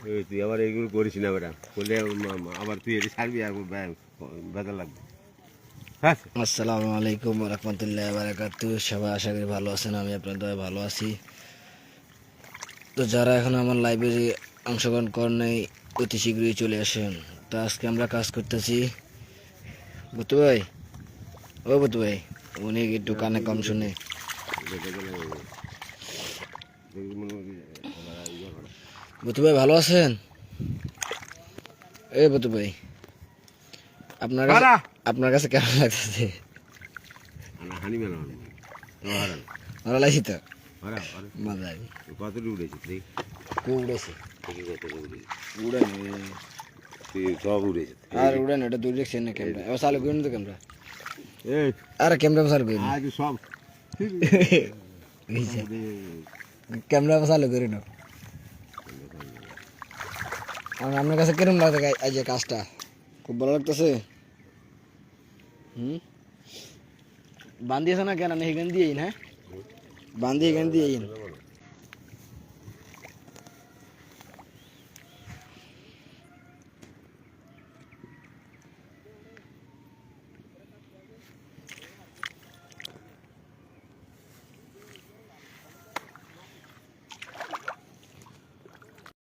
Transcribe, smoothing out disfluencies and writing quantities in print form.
তুই আবার এগুলো করিস না বেটা, করলে আবার তুই এটা ছাড়বি আর বেজার লাগবে। হ্যাঁ, আসসালামু আলাইকুম ওয়া রাহমাতুল্লাহি ওয়া বারাকাতুহু। সবাই আশা করি ভালো আছেন, আমি আপনাদের দয়ায় ভালো আছি। তো যারা এখন আমার লাইব্রেরি অংশগ্রহণ করেন নাই অতি শীঘ্রই চলে আসেন। তো আজকে আমরা কাজ করতেছি বুতু ভাই, ও বুতু ভাই, উনি একটু কানে কম শুনে। বুতু ভাই ভালো আছেন? এ বুতু ভাই, আপনার কাছে কেমন লাগতেছে? ভালো লাগছে তো? মজা কত উড়েছে? খুব উড়েছে। উড়ে সব উড়েছে আর উড়ে না, এটা দূর দেখছি না ক্যামেরা। এবার চালু করি না তো ক্যামেরা। আরে ক্যামেরা চালু করি না, সব ক্যামেরা চালু করি না। আপনার কাছে কিরম লাগছে এই যে কাজটা? খুব ভালো লাগতেছে? বান্ধিয়েছে না কেন? এখান দিয়ে হ্যাঁ বান্ধি এখান দিয়ে